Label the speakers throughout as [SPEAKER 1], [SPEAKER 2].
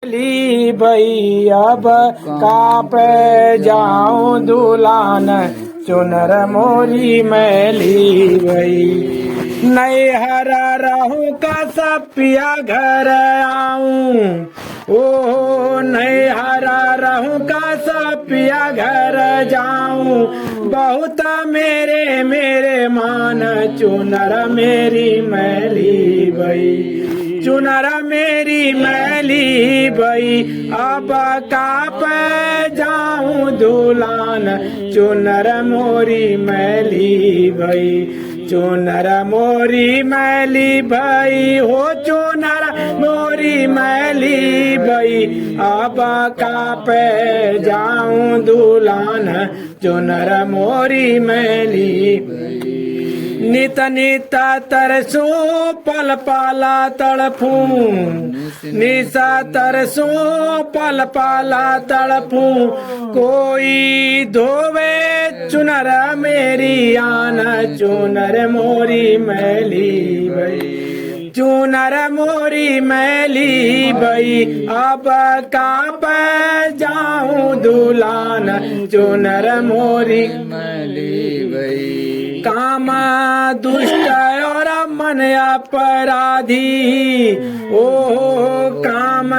[SPEAKER 1] ली भई अब काप जाऊं दुलान, चुनर मोरी मैली भई। नहीं हरा रहूं का सपिया घर आऊं, ओ नहीं हरा रहूं का सपिया घर जाऊं। बहुत मेरे मेरे मान, चुनर मेरी मैली भई। चुनर मेरी मैली भई अब काप जाऊं दुलान, चुनर मोरी मैली भई। चुनर मोरी मैली भई हो, चुनर मोरी मैली भई अब काप जाऊं दुलान, चुनर मोरी मैली भई। नित नित तरसू पल पाला तड़फूं, निशा तरसू पल पाला तड़फूं। कोई धोवे चुनर मेरी आन, चुनर मोरी मैली भई। चुनर मोरी मैली भई अब काप जाऊं दुलान, चुनर मोरी मैली भई। काम दुष्ट और मन अपराधी, ओ काम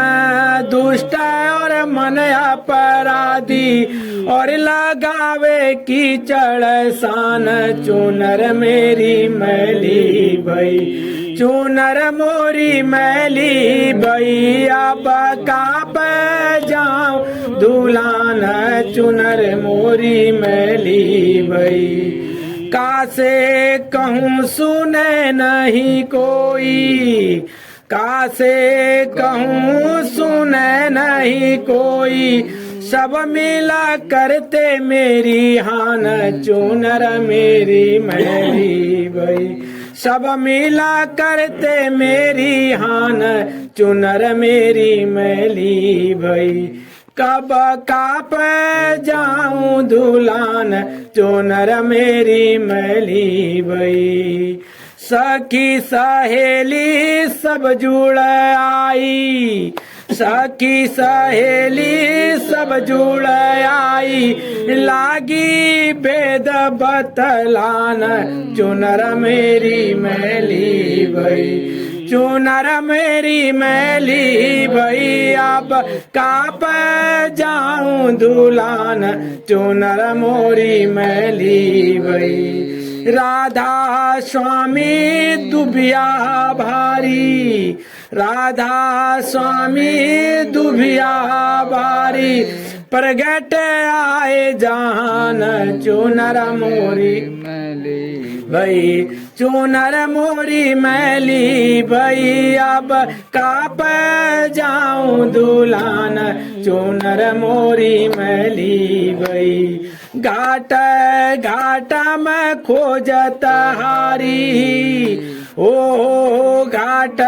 [SPEAKER 1] दुष्ट और मन अपराधी। और लगावे कीचड़ सान, चुनर मेरी मैली भई। चुनर मोरी मैली भई अब काप जाऊं दुलान, चुनर मोरी मैली भई। कासे कहूँ सुने नहीं कोई, कासे कहूँ सुने नहीं कोई। सब मिला करते मेरी हान, चुनर मेरी मैली भई। सब मिला करते मेरी हान, चुनर मेरी मैली भई। कब काप जाऊं दुलान, चुनर मेरी मैली भई। सखी सहेली सब जुड़ आई, सखी सहेली सब जुड़ आई। लागी भेद बतलान, चुनर मेरी मैली भई। चुनर मेरी मैली भई अब काप जाऊं दुलान, चुनर मोरी मैली भई। राधा स्वामी दुबिया भारी, राधा स्वामी दुबिया भारी। प्रगट आए जान, चुनर मोरी मैली भई। चुनर मोरी मैली भई अब काप जाऊं दुलान, चुनर मोरी मैली भई। घाट घाट में खोजत हारी, ओ घाट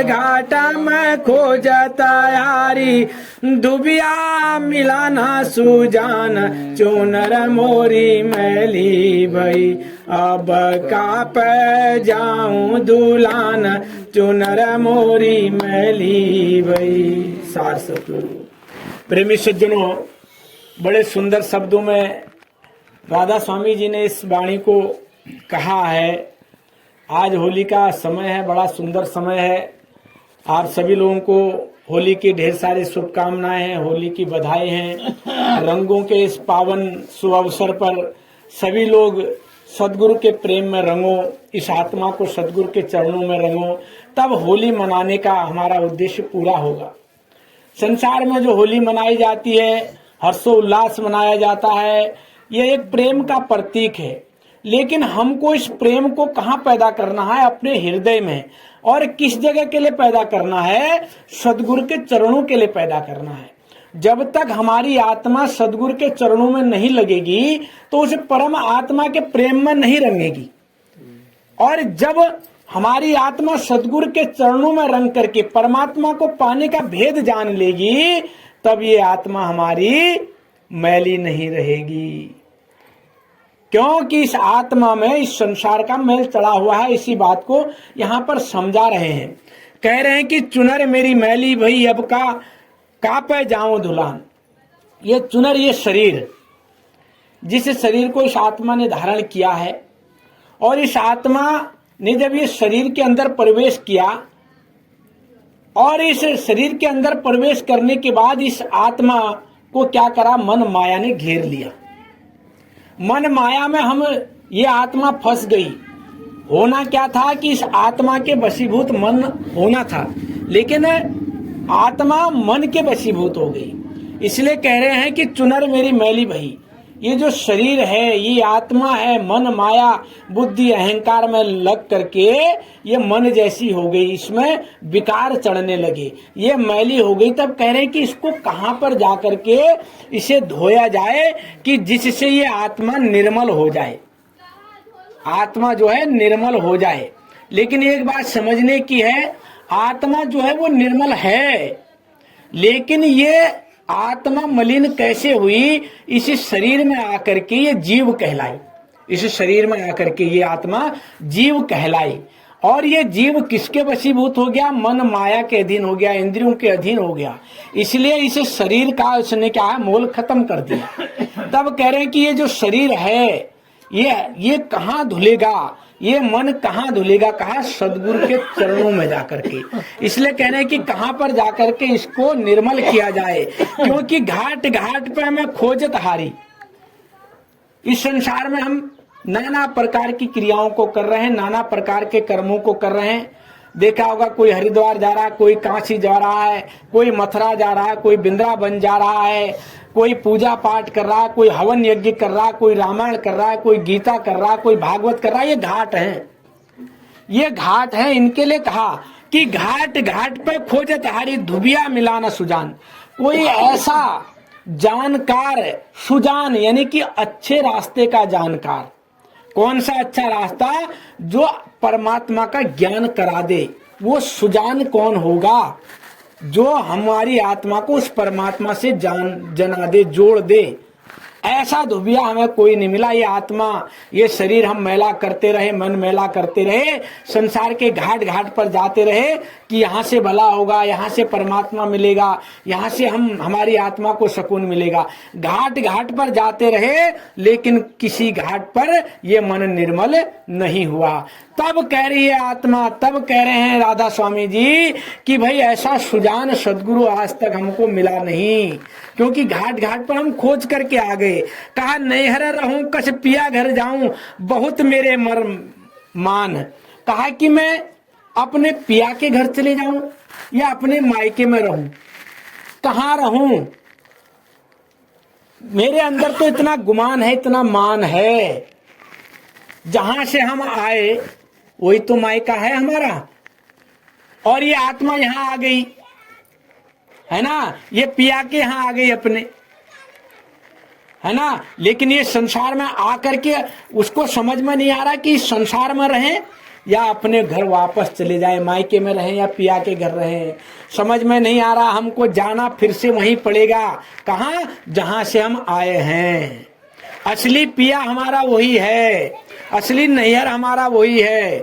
[SPEAKER 1] घाट में खोजत हारी। दुबिया मिलाना सुजान, चुनर मोरी मैली भई अब काप जाऊं दुलान, चुनर मोरी मैली भई। सार सतगुरु। प्रेमी सज्जनों, बड़े सुंदर शब्दों में राधा स्वामी जी ने इस वाणी को कहा है। आज होली का समय है, बड़ा सुंदर समय है। आप सभी लोगों को होली की ढेर सारी शुभकामनाएं हैं, होली की बधाई हैं। रंगों के इस पावन शुभ अवसर पर सभी लोग सदगुरु के प्रेम में रंगो, इस आत्मा को सदगुरु के चरणों में रंगो, तब होली मनाने का हमारा उद्देश्य पूरा होगा। संसार में जो होली मनाई जाती है, हर्षोल्लास मनाया जाता है, यह एक प्रेम का प्रतीक है। लेकिन हमको इस प्रेम को कहाँ पैदा करना है? अपने हृदय में। और किस जगह के लिए पैदा करना है? सदगुरु के चरणों के लिए पैदा करना है। जब तक हमारी आत्मा सदगुरु के चरणों में नहीं लगेगी तो उसे परम आत्मा के प्रेम में नहीं रंगेगी। और जब हमारी आत्मा सदगुरु के चरणों में रंग करके परमात्मा को पाने का भेद जान लेगी, तब ये आत्मा हमारी मैली नहीं रहेगी। क्योंकि इस आत्मा में इस संसार का मैल चढ़ा हुआ है। इसी बात को यहाँ पर समझा रहे हैं। कह रहे हैं कि चुनर मेरी मैली भई अब का कापे जाऊं धुलान। ये चुनर, ये शरीर, जिस शरीर को इस आत्मा ने धारण किया है, और इस आत्मा ने जब ये शरीर के अंदर प्रवेश किया, और इस शरीर के अंदर प्रवेश करने के बाद इस आत्मा को क्या करा, मन माया ने घेर लिया। मन माया में हम, ये आत्मा फंस गई। होना क्या था कि इस आत्मा के वशीभूत मन होना था, लेकिन आत्मा मन के वशीभूत हो गई। इसलिए कह रहे हैं कि चुनर मेरी मैली भई। ये जो शरीर है, ये आत्मा है, मन माया बुद्धि अहंकार में लग करके ये मन जैसी हो गई, इसमें विकार चढ़ने लगे, ये मैली हो गई। तब कह रहे हैं कि इसको कहां पर जाकर के इसे धोया जाए कि जिससे ये आत्मा निर्मल हो जाए, आत्मा जो है निर्मल हो जाए। लेकिन एक बात समझने की है, आत्मा जो है वो निर्मल है, लेकिन ये आत्मा मलिन कैसे हुई, इस शरीर में आकर के ये जीव कहलाई। इस शरीर में आकर के ये आत्मा जीव कहलाई, और ये जीव किसके वशीभूत हो गया, मन माया के अधीन हो गया, इंद्रियों के अधीन हो गया। इसलिए इस शरीर का उसने क्या है, मोल खत्म कर दिया। तब कह रहे हैं कि ये जो शरीर है, ये कहाँ धुलेगा, ये मन कहाँ धुलेगा, कहा सदगुरु के चरणों में जाकर के। इसलिए कह रहे हैं कि कहाँ पर जाकर के इसको निर्मल किया जाए, क्योंकि घाट घाट पे हमें खोजत हारी। इस संसार में हम नाना प्रकार की क्रियाओं को कर रहे हैं, नाना प्रकार के कर्मों को कर रहे हैं। देखा होगा, कोई हरिद्वार जा रहा है, कोई काशी जा रहा है, कोई मथुरा जा रहा है, कोई वृंदावन जा रहा है, कोई पूजा पाठ कर रहा है, कोई हवन यज्ञ कर रहा है, कोई रामायण कर रहा है, कोई गीता कर रहा है, कोई भागवत कर रहा है। ये घाट हैं, ये घाट हैं। इनके लिए कहा कि घाट घाट पे खोजत हारी, धुबिया मिलाना सुजान। कोई ऐसा जानकार, सुजान यानी कि अच्छे रास्ते का जानकार। कौन सा अच्छा रास्ता, जो परमात्मा का ज्ञान करा दे। वो सुजान कौन होगा, जो हमारी आत्मा को उस परमात्मा से जना दे, जोड़ दे। ऐसा धुबिया हमें कोई नहीं मिला। ये आत्मा, ये शरीर हम मैला करते रहे, मन मैला करते रहे, संसार के घाट घाट पर जाते रहे कि यहाँ से भला होगा, यहाँ से परमात्मा मिलेगा, यहाँ से हमारी आत्मा को सुकून मिलेगा। घाट घाट पर जाते रहे, लेकिन किसी घाट पर ये मन निर्मल नहीं हुआ। तब कह रही है आत्मा, तब कह रहे हैं राधा स्वामी जी कि भाई ऐसा सुजान सदगुरु आज तक हमको मिला नहीं, क्योंकि घाट घाट पर हम खोज करके आ गए। कहा नैहर रहूं कछ पिया घर जाऊं, बहुत मेरे मर्म मान। कहा कि मैं अपने पिया के घर चले जाऊं या अपने मायके में रहूं, कहां रहूं। मेरे अंदर तो इतना गुमान है, इतना मान है, जहां से हम आए वही तो मायका है हमारा, और ये आत्मा यहां आ गई है ना, ये पिया के यहां आ गई अपने, है ना। लेकिन ये संसार में आकर के उसको समझ में नहीं आ रहा कि इस संसार में रहें या अपने घर वापस चले जाए, मायके में रहें या पिया के घर रहें। समझ में नहीं आ रहा, हमको जाना फिर से वहीं पड़ेगा। कहां, जहां से हम आए हैं। असली पिया हमारा वही है, असली नैहर हमारा वही है।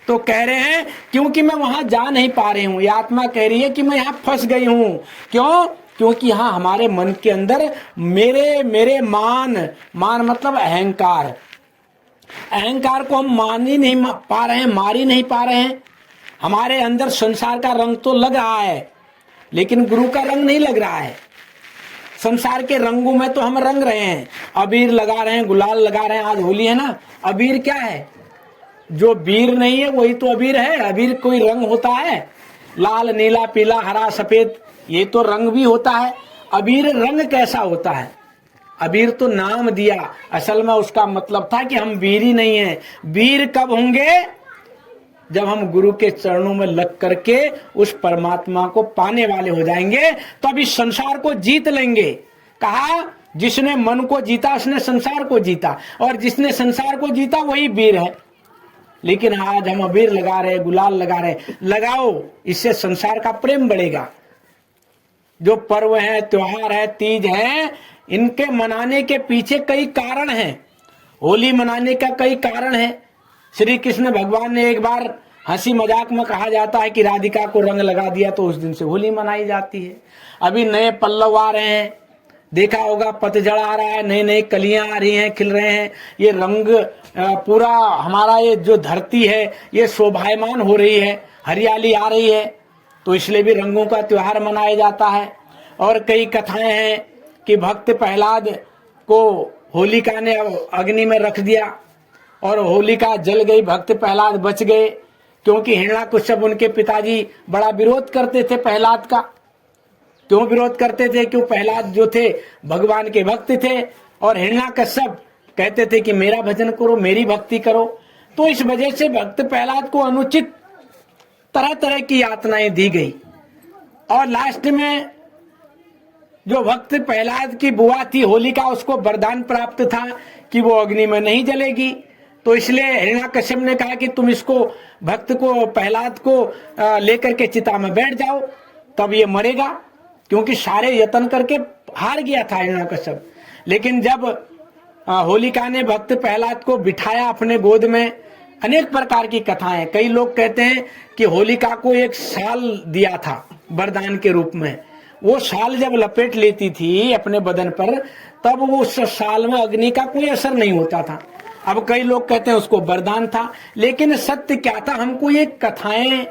[SPEAKER 1] तो कह रहे हैं क्योंकि मैं वहां जा नहीं पा रही हूं, ये आत्मा कह रही है कि मैं यहां फंस गई हूं। क्यों, क्योंकि यहाँ हमारे मन के अंदर मेरे मान मतलब अहंकार, अहंकार को हम मान ही नहीं पा रहे हैं, मार ही नहीं पा रहे हैं। हमारे अंदर संसार का रंग तो लग रहा है, लेकिन गुरु का रंग नहीं लग रहा है। संसार के रंगों में तो हम रंग रहे हैं, अबीर लगा रहे हैं, गुलाल लगा रहे हैं। आज होली है ना, अबीर क्या है, जो बीर नहीं है वही तो अबीर है। अबीर कोई रंग होता है, लाल नीला पीला हरा सफेद, ये तो रंग भी होता है। अबीर रंग कैसा होता है, अबीर तो नाम दिया, असल में उसका मतलब था कि हम वीर ही नहीं है। वीर कब होंगे, जब हम गुरु के चरणों में लग करके उस परमात्मा को पाने वाले हो जाएंगे, तो अब इस संसार को जीत लेंगे। कहा जिसने मन को जीता उसने संसार को जीता, और जिसने संसार को जीता वही वीर है। लेकिन आज हम अबीर लगा रहे, गुलाल लगा रहे, लगाओ, इससे संसार का प्रेम बढ़ेगा। जो पर्व है, त्योहार है, तीज है, इनके मनाने के पीछे कई कारण हैं। होली मनाने का कई कारण है। श्री कृष्ण भगवान ने एक बार हंसी मजाक में कहा जाता है कि राधिका को रंग लगा दिया तो उस दिन से होली मनाई जाती है। अभी नए पल्लव आ रहे हैं, देखा होगा, पतझड़ आ रहा है, नई नई कलियां आ रही हैं, खिल रहे हैं। ये रंग पूरा हमारा ये जो धरती है ये शोभायमान हो रही है, हरियाली आ रही है, तो इसलिए भी रंगों का त्योहार मनाया जाता है। और कई कथाएं हैं कि भक्त प्रहलाद को होलिका ने अग्नि में रख दिया और होलिका जल गई, भक्त प्रहलाद बच गए, क्योंकि हिरण्याकश्यप उनके पिताजी बड़ा विरोध करते थे प्रहलाद का। क्यों विरोध करते थे? क्यों प्रहलाद जो थे भगवान के भक्त थे और हिरण्याकश्यप कहते थे कि मेरा भजन करो, मेरी भक्ति करो। तो इस वजह से भक्त प्रहलाद को अनुचित तरह तरह की यातनाएं दी गई और लास्ट में जो भक्त प्रहलाद की बुआ थी होलिका, उसको वरदान प्राप्त था कि वो अग्नि में नहीं जलेगी। तो इसलिए हिरण्याकश्यप ने कहा कि तुम इसको भक्त को प्रहलाद को लेकर के चिता में बैठ जाओ, तब ये मरेगा, क्योंकि सारे यत्न करके हार गया था हिरण्याकश्यप। लेकिन जब होलिका ने भक्त प्रहलाद को बिठाया अपने गोद में, अनेक प्रकार की कथाएं, कई लोग कहते हैं कि होलिका को एक शाल दिया था वरदान के रूप में। वो शाल जब लपेट लेती थी अपने बदन पर, तब वो उस शाल में अग्नि का कोई असर नहीं होता था। अब कई लोग कहते हैं उसको वरदान था, लेकिन सत्य क्या था हमको ये कथाएं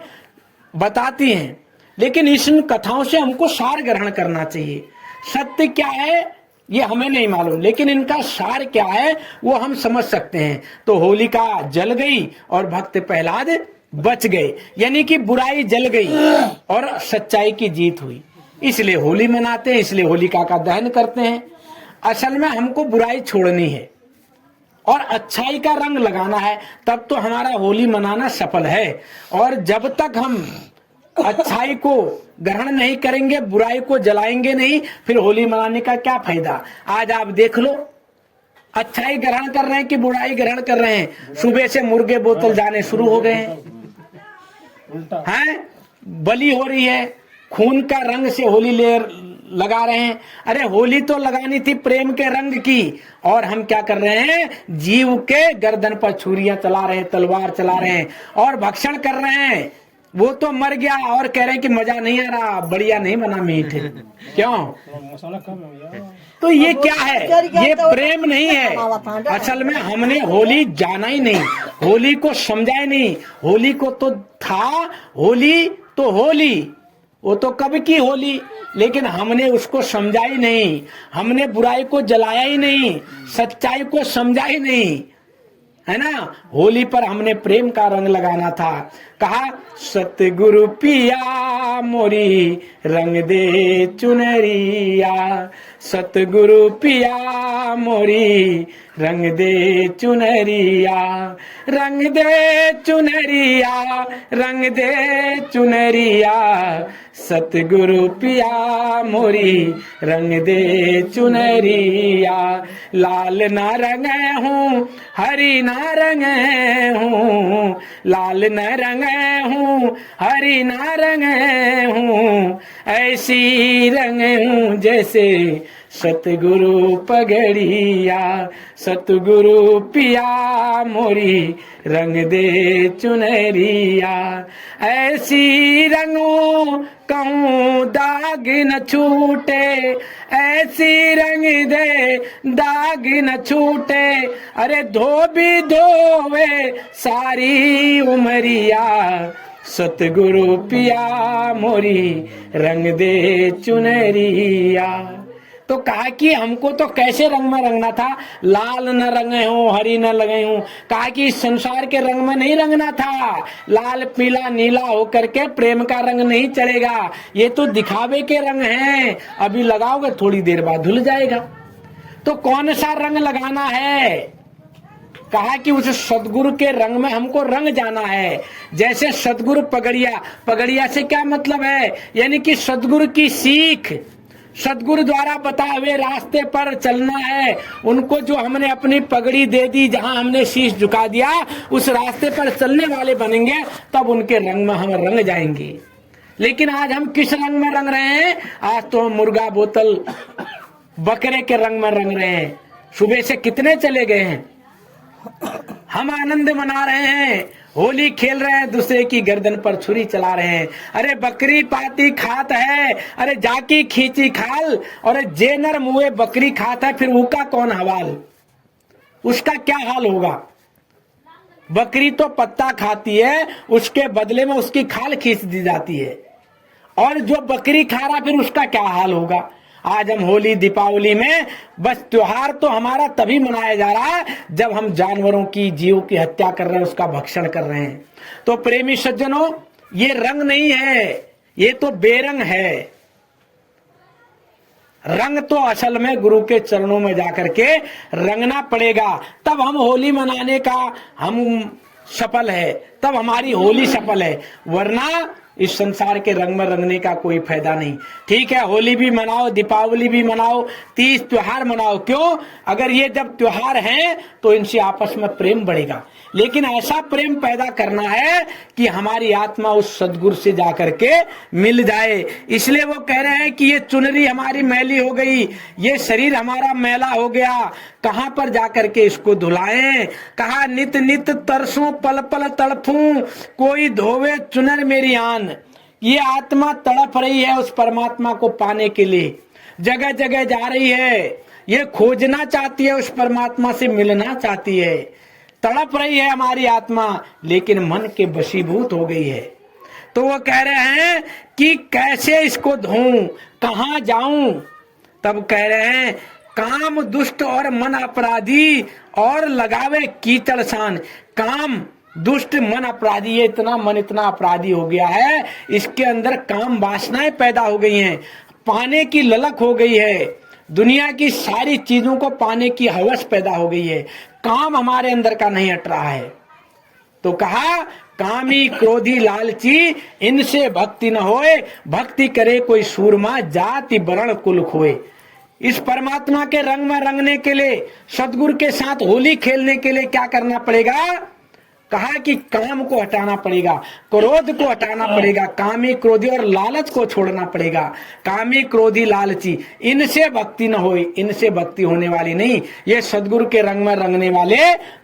[SPEAKER 1] बताती हैं। लेकिन इन कथाओं से हमको सार ग्रहण करना चाहिए। सत्य क्या है ये हमें नहीं मालूम, लेकिन इनका सार क्या है वो हम समझ सकते हैं। तो होलिका जल गई और भक्त प्रहलाद बच गए, यानी कि बुराई जल गई और सच्चाई की जीत हुई। इसलिए होली मनाते हैं, इसलिए होलिका का दहन करते हैं। असल में हमको बुराई छोड़नी है और अच्छाई का रंग लगाना है, तब तो हमारा होली मनाना सफल है। और जब तक हम अच्छाई को ग्रहण नहीं करेंगे, बुराई को जलाएंगे नहीं, फिर होली मनाने का क्या फायदा। आज आप देख लो, अच्छाई ग्रहण कर रहे हैं कि बुराई ग्रहण कर रहे हैं। सुबह से मुर्गे बोतल जाने शुरू हो गए हैं, बलि हो रही है, खून का रंग से होली लगा रहे हैं। अरे होली तो लगानी थी प्रेम के रंग की, और हम क्या कर रहे हैं, जीव के गर्दन पर छुरियां चला रहे हैं, तलवार चला रहे हैं और भक्षण कर रहे हैं। वो तो मर गया और कह रहे हैं कि मजा नहीं आ रहा, बढ़िया नहीं बना मीट। क्यों? तो ये क्या है? ये प्रेम नहीं है। असल में हमने होली जाना ही नहीं, होली को समझा ही नहीं। होली को तो था, होली तो होली, वो तो कब की होली, लेकिन हमने उसको समझा ही नहीं, हमने बुराई को जलाया ही नहीं, सच्चाई को समझा ही नहीं, है ना। होली पर हमने प्रेम का रंग लगाना था। कहा सतगुरु पिया मोरी रंग दे चुनरिया, सतगुरु पिया मोरी रंग दे चुनरिया, रंग दे चुनरिया, रंग दे चुनरिया, सतगुरु पिया मोरी रंग दे चुनरिया। लाल ना रंगे हूँ, हरी ना रंगे हूँ, लाल न रंगे हूँ, हरी ना रंगे हूँ, ऐसी रंगे हूँ जैसे सतगुरु पगड़िया, सतगुरु पिया मोरी रंग दे चुनरिया। ऐसी रंगो कहूँ दाग न छूटे, ऐसी रंग दे दाग न छूटे, अरे धोबी धोवे सारी उमरिया, सतगुरु पिया मोरी रंग दे चुनरिया। तो कहा कि हमको तो कैसे रंग में रंगना था, लाल न रंगे हूँ, हरी न लगे हूँ। कहा कि इस संसार के रंग में नहीं रंगना था, लाल पीला नीला होकर के प्रेम का रंग नहीं चलेगा, ये तो दिखावे के रंग हैं, अभी लगाओगे थोड़ी देर बाद धुल जाएगा। तो कौन सा रंग लगाना है? कहा कि उस सतगुरु के रंग में हमको रंग जाना है। जैसे सतगुरु पगड़िया, पगड़िया से क्या मतलब है, यानी कि सतगुरु की सीख, सतगुरु द्वारा बताए हुए रास्ते पर चलना है। उनको जो हमने अपनी पगड़ी दे दी, जहां हमने शीश झुका दिया, उस रास्ते पर चलने वाले बनेंगे, तब उनके रंग में हम रंग जाएंगे। लेकिन आज हम किस रंग में रंग रहे हैं? आज तो हम मुर्गा बोतल बकरे के रंग में रंग रहे हैं। सुबह से कितने चले गए हैं, हम आनंद मना रहे हैं, होली खेल रहे हैं, दूसरे की गर्दन पर छुरी चला रहे हैं। अरे बकरी पाती खात है, अरे जाकी खींची खाल, और जेनर मुए बकरी खात है, फिर उसका कौन हवाल, उसका क्या हाल होगा। बकरी तो पत्ता खाती है, उसके बदले में उसकी खाल खींच दी जाती है, और जो बकरी खा रहा फिर उसका क्या हाल होगा। आज हम होली दीपावली में बस त्योहार तो हमारा तभी मनाया जा रहा है जब हम जानवरों की, जीवों की हत्या कर रहे हैं, उसका भक्षण कर रहे हैं। तो प्रेमी सज्जनों, ये रंग नहीं है, ये तो बेरंग है। रंग तो असल में गुरु के चरणों में जाकर के रंगना पड़ेगा, तब हम होली मनाने का हम सफल है, तब हमारी होली सफल है। वरना इस संसार के रंग में रंगने का कोई फायदा नहीं। ठीक है, होली भी मनाओ, दीपावली भी मनाओ, 30 त्योहार मनाओ, क्यों? अगर ये जब त्योहार हैं तो इनसे आपस में प्रेम बढ़ेगा, लेकिन ऐसा प्रेम पैदा करना है कि हमारी आत्मा उस सदगुरु से जाकर के मिल जाए। इसलिए वो कह रहे हैं कि ये चुनरी हमारी मैली हो गई, ये शरीर हमारा मैला हो गया, कहां पर जाकर के इसको धुलाएं। कहा नित नित तरसों पल पल तड़फूं, कोई धोवे चुनर मेरी आन। ये आत्मा तड़प रही है उस परमात्मा को पाने के लिए, जगह जगह जा रही है, ये खोजना चाहती है, उस परमात्मा से मिलना चाहती है, तड़प रही है हमारी आत्मा, लेकिन मन के वशीभूत हो गई है। तो वो कह रहे हैं कि कैसे इसको धोऊं, कहां जाऊं। तब कह रहे हैं काम दुष्ट और मन अपराधी, और लगावे कीचड़ सान। काम दुष्ट, मन अपराधी, ये इतना मन इतना अपराधी हो गया है, इसके अंदर काम वासनाएं पैदा हो गई हैं, पाने की ललक हो गई है, दुनिया की सारी चीजों को पाने की हवस पैदा हो गई है, काम हमारे अंदर का नहीं हट रहा है। तो कहा कामी क्रोधी लालची, इनसे भक्ति न होए, भक्ति करे कोई सूरमा, जाति वर्ण कुल खोए। इस परमात्मा के रंग में रंगने के लिए, सदगुरु के साथ होली खेलने के लिए क्या करना पड़ेगा? कहा कि काम को हटाना पड़ेगा, क्रोध को हटाना पड़ेगा, कामी क्रोधी और लालच को छोड़ना पड़ेगा। कामी क्रोधी लालची, इनसे भक्ति न होई, इनसे भक्ति होने वाली नहीं, ये सदगुरु के रंग में रंगने वाले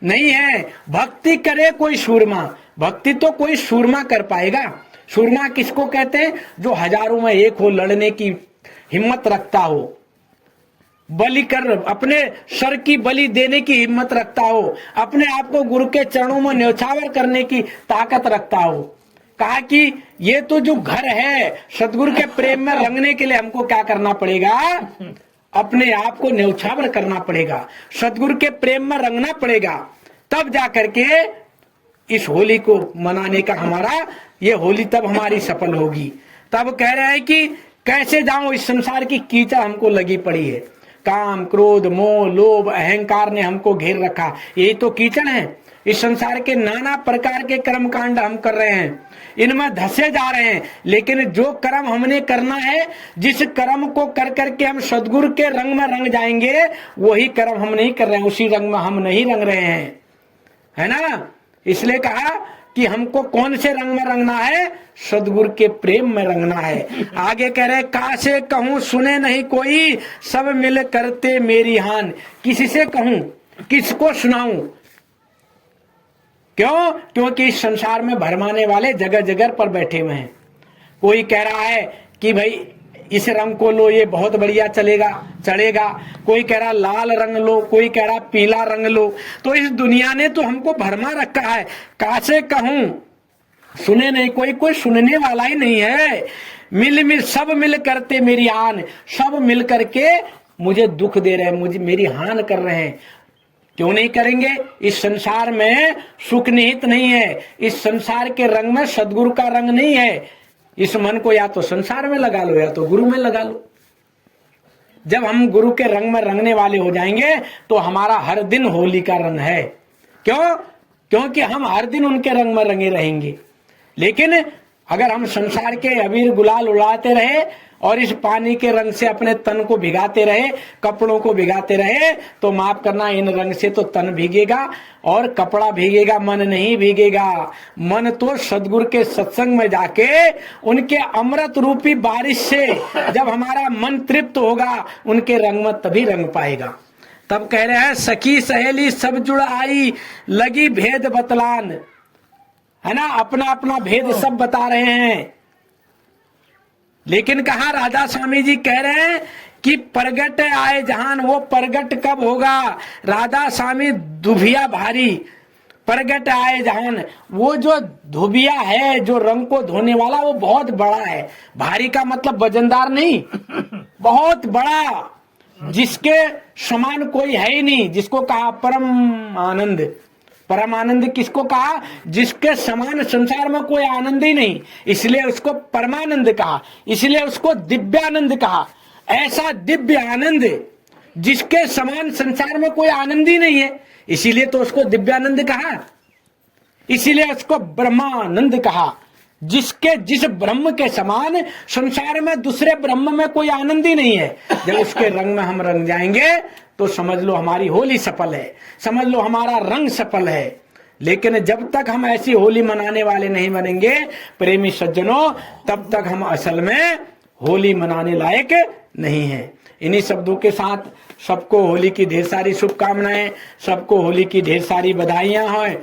[SPEAKER 1] नहीं है। भक्ति करे कोई सूरमा, भक्ति तो कोई सूरमा कर पाएगा। सूरमा किसको कहते हैं? जो हजारों में एक हो, लड़ने की हिम्मत रखता हो, बलि कर, अपने सर की बलि देने की हिम्मत रखता हो, अपने आप को गुरु के चरणों में न्यौछावर करने की ताकत रखता हो। कहा कि ये तो जो घर है, सदगुरु के प्रेम में रंगने के लिए हमको क्या करना पड़ेगा? अपने आप को न्यौछावर करना पड़ेगा, सदगुरु के प्रेम में रंगना पड़ेगा, तब जाकर के इस होली को मनाने का हमारा, ये होली तब हमारी सफल होगी। तब कह रहे हैं कि कैसे जाऊं, इस संसार की कीचड़ हमको लगी पड़ी है, काम क्रोध मोह लोभ अहंकार ने हमको घेर रखा, यही तो कीचड़ है। इस संसार के नाना प्रकार के कर्म कांड हम कर रहे हैं, इनमें धसे जा रहे हैं, लेकिन जो कर्म हमने करना है, जिस कर्म को कर करके हम सदगुरु के रंग में रंग जाएंगे, वही कर्म हम नहीं कर रहे हैं, उसी रंग में हम नहीं रंग रहे हैं, है ना। इसलिए कहा कि हमको कौन से रंग में रंगना है? सदगुरु के प्रेम में रंगना है। आगे कह रहे कासे कहूं सुने नहीं कोई, सब मिल करते मेरी हान। किसी से कहूं, किसको सुनाऊं? क्यों? क्योंकि इस संसार में भरमाने वाले जगह जगह पर बैठे हुए हैं। कोई कह रहा है कि भाई इस रंग को लो, ये बहुत बढ़िया चलेगा चढ़ेगा, कोई कह रहा लाल रंग लो, कोई कह रहा पीला रंग लो। तो इस दुनिया ने तो हमको भरमा रखा है। कासे कहूं सुने नहीं कोई, कोई सुनने वाला ही नहीं है। मिल सब मिल करते मेरी हान, सब मिल करके मुझे दुख दे रहे हैं, मुझे मेरी हान कर रहे हैं। क्यों नहीं करेंगे? इस संसार में सुख निहित नहीं है, इस संसार के रंग में सदगुरु का रंग नहीं है। इस मन को या तो संसार में लगा लो, या तो गुरु में लगा लो। जब हम गुरु के रंग में रंगने वाले हो जाएंगे तो हमारा हर दिन होली का रंग है। क्यों? क्योंकि हम हर दिन उनके रंग में रंगे रहेंगे। लेकिन अगर हम संसार के अबीर गुलाल उड़ाते रहे और इस पानी के रंग से अपने तन को भिगाते रहे, कपड़ों को भिगाते रहे, तो माफ करना, इन रंग से तो तन भीगेगा और कपड़ा भीगेगा, मन नहीं भीगेगा। मन तो सदगुरु के सत्संग में जाके उनके अमृत रूपी बारिश से जब हमारा मन तृप्त होगा, उनके रंग में तभी रंग पाएगा। तब कह रहे हैं सखी सहेली सब जुड़ आई, लगी भेद बतलान, है ना, अपना अपना भेद सब बता रहे हैं। लेकिन कहा राधा स्वामी जी कह रहे हैं कि प्रगट आए जहान, वो प्रगट कब होगा? राधा स्वामी दुभिया भारी, प्रगट आए जहान, वो जो धुबिया है, जो रंग को धोने वाला, वो बहुत बड़ा है। भारी का मतलब वजनदार नहीं, बहुत बड़ा, जिसके समान कोई है ही नहीं, जिसको कहा परम आनंद। परम आनंद किसको कहा? जिसके समान संसार में कोई आनंद ही नहीं, इसलिए उसको परमानंद कहा, इसलिए उसको दिव्यानंद कहा। ऐसा दिव्य आनंद जिसके समान संसार में कोई आनंद ही नहीं है, इसीलिए तो उसको दिव्यानंद कहा, इसीलिए उसको ब्रह्मानंद कहा। जिस ब्रह्म के समान संसार में दूसरे ब्रह्म में कोई आनंद ही नहीं है। जब उसके रंग में हम रंग जाएंगे तो समझ लो हमारी होली सफल है, समझ लो हमारा रंग सफल है। लेकिन जब तक हम ऐसी होली मनाने वाले नहीं बनेंगे प्रेमी सज्जनों, तब तक हम असल में होली मनाने लायक नहीं है। इन्हीं शब्दों के साथ सबको होली की ढेर सारी शुभकामनाएं, सबको होली की ढेर सारी बधाइयां हैं।